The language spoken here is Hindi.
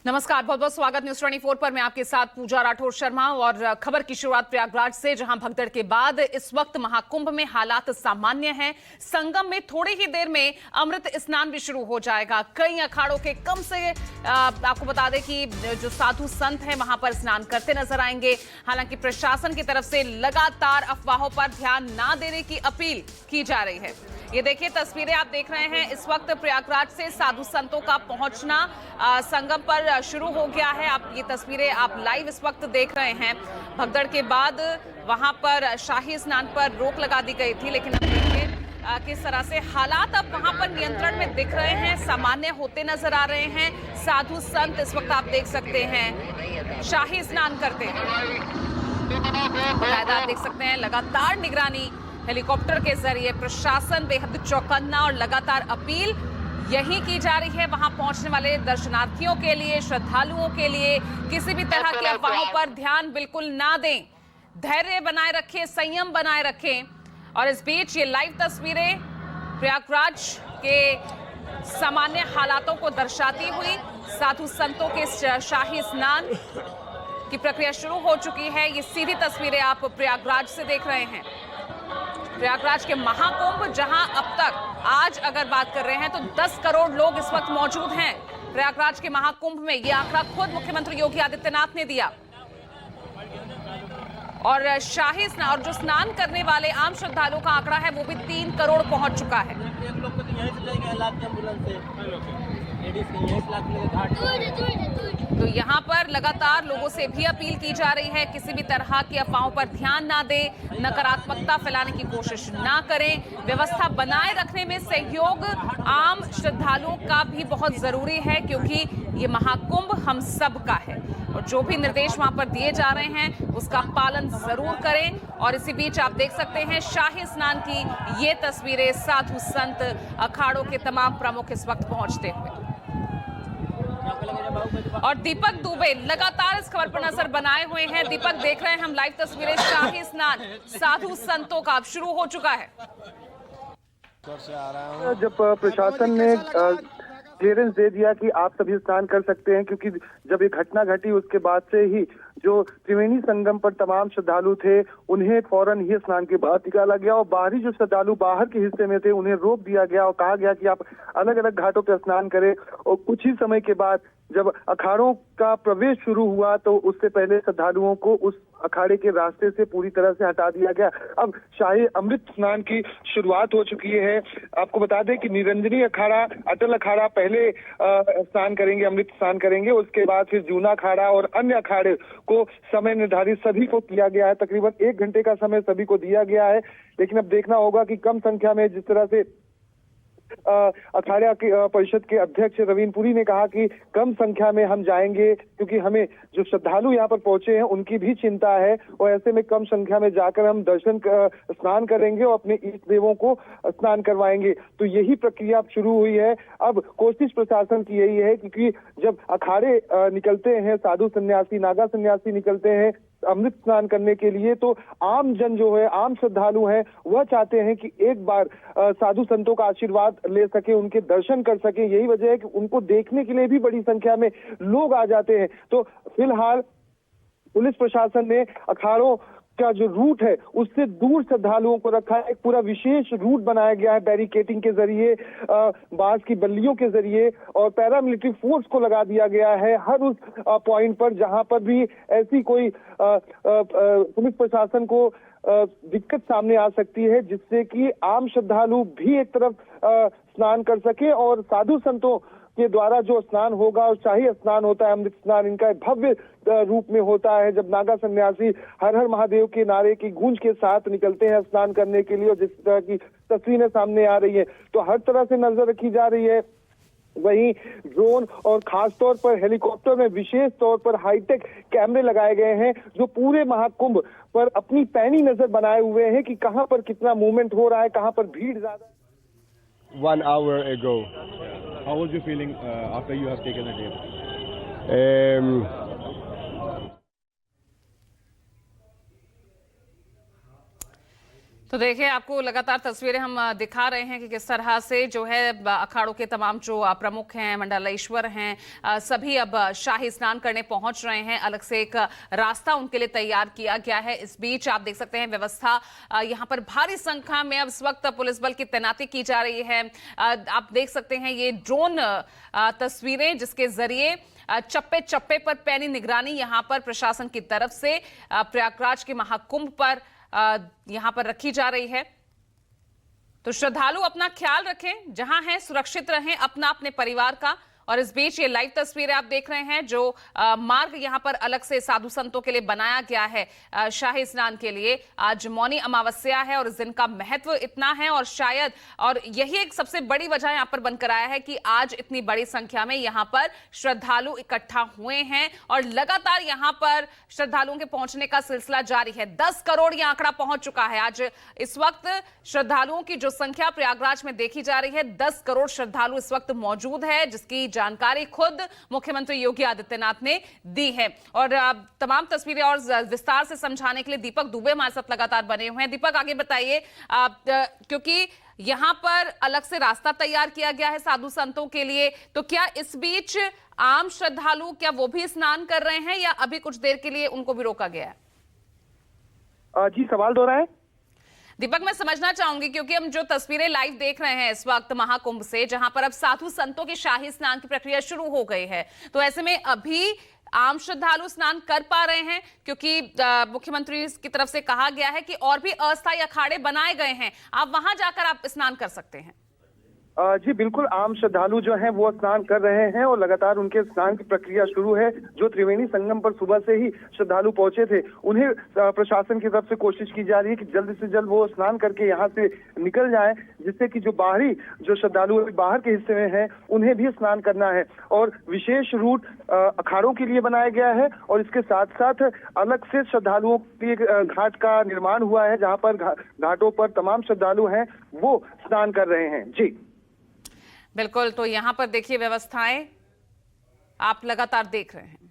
नमस्कार, बहुत बहुत स्वागत न्यूज 24 पर। मैं आपके साथ पूजा राठौर शर्मा और खबर की शुरुआत प्रयागराज से, जहां भगदड़ के बाद इस वक्त महाकुंभ में हालात सामान्य हैं। संगम में थोड़ी ही देर में अमृत स्नान भी शुरू हो जाएगा। कई अखाड़ों के कम से आपको बता दें कि जो साधु संत हैं वहां पर स्नान करते नजर आएंगे। हालांकि प्रशासन की तरफ से लगातार अफवाहों पर ध्यान न देने की अपील की जा रही है। ये देखिए तस्वीरें आप देख रहे हैं, इस वक्त प्रयागराज से साधु संतों का पहुंचना संगम पर शुरू हो गया है। आप ये तस्वीरें आप लाइव इस वक्त देख रहे हैं। भगदड़ के बाद वहां पर शाही स्नान पर रोक लगा दी गई थी, लेकिन अब देखिए किस तरह से हालात अब वहां पर नियंत्रण में दिख रहे हैं, सामान्य होते नजर आ रहे हैं। साधु संत इस वक्त आप देख सकते हैं शाही स्नान करते हैं। बाकायदा आप देख सकते हैं लगातार निगरानी हेलीकॉप्टर के जरिए, प्रशासन बेहद चौकन्ना और लगातार अपील यही की जा रही है वहां पहुंचने वाले दर्शनार्थियों के लिए, श्रद्धालुओं के लिए। किसी भी तरह की अफवाहों पर ध्यान बिल्कुल ना दें, धैर्य बनाए रखें, संयम बनाए रखें। और इस बीच ये लाइव तस्वीरें प्रयागराज के सामान्य हालातों को दर्शाती हुई, साधु संतों के शाही स्नान की प्रक्रिया शुरू हो चुकी है। ये सीधी तस्वीरें आप प्रयागराज से देख रहे हैं। प्रयागराज के महाकुंभ, जहां अब तक आज अगर बात कर रहे हैं तो 10 करोड़ लोग इस वक्त मौजूद हैं प्रयागराज के महाकुंभ में। यह आंकड़ा खुद मुख्यमंत्री योगी आदित्यनाथ ने दिया। और शाही स्नान और जो स्नान करने वाले आम श्रद्धालुओं का आंकड़ा है वो भी 3 करोड़ पहुंच चुका है। तो यहाँ पर लगातार लोगों से भी अपील की जा रही है, किसी भी तरह की अफवाहों पर ध्यान ना दें, नकारात्मकता फैलाने की कोशिश ना करें। व्यवस्था बनाए रखने में सहयोग आम श्रद्धालुओं का भी बहुत जरूरी है, क्योंकि ये महाकुंभ हम सब का है और जो भी निर्देश वहां पर दिए जा रहे हैं उसका पालन जरूर करें। और इसी बीच आप देख सकते हैं शाही स्नान की ये तस्वीरें, साधु संत, अखाड़ों के तमाम प्रमुख इस वक्त पहुंचते हुए। और दीपक दुबे लगातार इस खबर पर नजर बनाए हुए हैं। दीपक, देख रहे हैं हम लाइव तस्वीरें, शाही स्नान साधु संतों का अब शुरू हो चुका है। जब प्रशासन ने क्लियरेंस दे दिया कि आप सभी स्नान कर सकते हैं, क्योंकि जब ये घटना घटी उसके बाद से ही जो त्रिवेणी संगम पर तमाम श्रद्धालु थे उन्हें फौरन ही स्नान के बाद निकाला गया और बाहरी जो श्रद्धालु बाहर के हिस्से में थे उन्हें रोक दिया गया और कहा गया कि आप अलग अलग घाटों पर स्नान करें। और कुछ ही समय के बाद जब अखाड़ों का प्रवेश शुरू हुआ तो उससे पहले श्रद्धालुओं को उस अखाड़े के रास्ते से पूरी तरह से हटा दिया गया। अब शाही अमृत स्नान की शुरुआत हो चुकी है। आपको बता दें कि निरंजनी अखाड़ा, अटल अखाड़ा पहले स्नान करेंगे, अमृत स्नान करेंगे, उसके बाद फिर जूना अखाड़ा और अन्य अखाड़े को समय निर्धारित सभी को किया गया है। तकरीबन 1 घंटे का समय सभी को दिया गया है। लेकिन अब देखना होगा कि कम संख्या में, जिस तरह से अखाड़ा परिषद के अध्यक्ष रवीन पुरी ने कहा कि कम संख्या में हम जाएंगे, क्योंकि हमें जो श्रद्धालु यहाँ पर पहुंचे हैं उनकी भी चिंता है और ऐसे में कम संख्या में जाकर हम स्नान करेंगे और अपने इष्ट देवों को स्नान करवाएंगे। तो यही प्रक्रिया अब शुरू हुई है। अब कोशिश प्रशासन की यही है, क्योंकि जब अखाड़े निकलते हैं, साधु सन्यासी, नागा सन्यासी निकलते हैं अमृत स्नान करने के लिए, तो आम जन जो है, आम श्रद्धालु हैं, वह चाहते हैं कि एक बार साधु संतों का आशीर्वाद ले सके, उनके दर्शन कर सके। यही वजह है कि उनको देखने के लिए भी बड़ी संख्या में लोग आ जाते हैं। तो फिलहाल पुलिस प्रशासन ने अखाड़ों का जो रूट है उससे दूर श्रद्धालुओं को रखा है। एक पूरा विशेष रूट बनाया गया है बैरिकेटिंग के जरिए, बांस की बल्लियों के जरिए, और पैरामिलिट्री फोर्स को लगा दिया गया है हर उस पॉइंट पर जहां पर भी ऐसी कोई पुलिस प्रशासन को दिक्कत सामने आ सकती है, जिससे कि आम श्रद्धालु भी एक तरफ स्नान कर सके और साधु संतों के द्वारा जो स्नान होगा और शाही स्नान होता है, अमृत स्नान, इनका भव्य रूप में होता है। जब नागा सन्यासी हर हर महादेव के नारे की गूंज के साथ निकलते हैं स्नान करने के लिए और जिस तरह की तस्वीरें सामने आ रही है, तो हर तरह से नजर रखी जा रही है। वहीं ड्रोन और खास तौर पर हेलीकॉप्टर में विशेष तौर पर हाईटेक कैमरे लगाए गए हैं, जो पूरे महाकुंभ पर अपनी पैनी नजर बनाए हुए हैं कि कहां पर कितना मूवमेंट हो रहा है, कहां पर भीड़ ज्यादा। 1 hour ago. How was you feeling after you have taken a dip? तो देखिए, आपको लगातार तस्वीरें हम दिखा रहे हैं कि किस तरह से जो है अखाड़ों के तमाम जो प्रमुख हैं, मंडलेश्वर हैं, सभी अब शाही स्नान करने पहुंच रहे हैं। अलग से एक रास्ता उनके लिए तैयार किया गया है। इस बीच आप देख सकते हैं व्यवस्था यहां पर भारी संख्या में अब इस वक्त पुलिस बल की तैनाती की जा रही है। आप देख सकते हैं ये ड्रोन तस्वीरें, जिसके जरिए चप्पे चप्पे पर पैनी निगरानी यहां पर प्रशासन की तरफ से प्रयागराज के महाकुंभ पर यहां पर रखी जा रही है। तो श्रद्धालु अपना ख्याल रखें, जहां हैं सुरक्षित रहें, अपना अपने परिवार का। और इस बीच ये लाइव तस्वीरें आप देख रहे हैं, जो मार्ग यहां पर अलग से साधु संतों के लिए बनाया गया है शाही स्नान के लिए। आज मौनी अमावस्या है और इस दिन का महत्व इतना है, और शायद और यही एक सबसे बड़ी वजह यहां पर बनकर आया है कि आज इतनी बड़ी संख्या में यहां पर श्रद्धालु इकट्ठा हुए हैं और लगातार यहां पर श्रद्धालुओं के पहुंचने का सिलसिला जारी है। 10 करोड़ यह आंकड़ा पहुंच चुका है। आज इस वक्त श्रद्धालुओं की जो संख्या प्रयागराज में देखी जा रही है, 10 करोड़ श्रद्धालु इस वक्त मौजूद है, जिसकी जानकारी खुद मुख्यमंत्री योगी आदित्यनाथ ने दी है। और तमाम तस्वीरें और विस्तार से समझाने के लिए दीपक दुबे हमारे साथ लगातार बने हुए हैं। दीपक, आगे बताइए, क्योंकि यहां पर अलग से रास्ता तैयार किया गया है साधु संतों के लिए, तो क्या इस बीच आम श्रद्धालु क्या वो भी स्नान कर रहे हैं या अभी कुछ देर के लिए उनको भी रोका गया है? जी, सवाल दोहराएं। दीपक, मैं समझना चाहूंगी, क्योंकि हम जो तस्वीरें लाइव देख रहे हैं इस वक्त महाकुंभ से, जहां पर अब साधु संतों की शाही स्नान की प्रक्रिया शुरू हो गई है, तो ऐसे में अभी आम श्रद्धालु स्नान कर पा रहे हैं? क्योंकि मुख्यमंत्री की तरफ से कहा गया है कि और भी अस्थायी अखाड़े बनाए गए हैं, आप वहां जाकर आप स्नान कर सकते हैं। जी बिल्कुल, आम श्रद्धालु जो हैं वो स्नान कर रहे हैं और लगातार उनके स्नान की प्रक्रिया शुरू है। जो त्रिवेणी संगम पर सुबह से ही श्रद्धालु पहुंचे थे, उन्हें प्रशासन की तरफ से कोशिश की जा रही है कि जल्द से जल्द वो स्नान करके यहाँ से निकल जाएं, जिससे कि जो बाहरी जो श्रद्धालु बाहर के हिस्से में हैं, उन्हें भी स्नान करना है। और विशेष रूट अखाड़ों के लिए बनाया गया है और इसके साथ साथ अलग से श्रद्धालुओं के लिए घाट का निर्माण हुआ है, जहाँ पर घाटों पर तमाम श्रद्धालु हैं वो स्नान कर रहे हैं। जी बिल्कुल, तो यहां पर देखिए व्यवस्थाएं आप लगातार देख रहे हैं।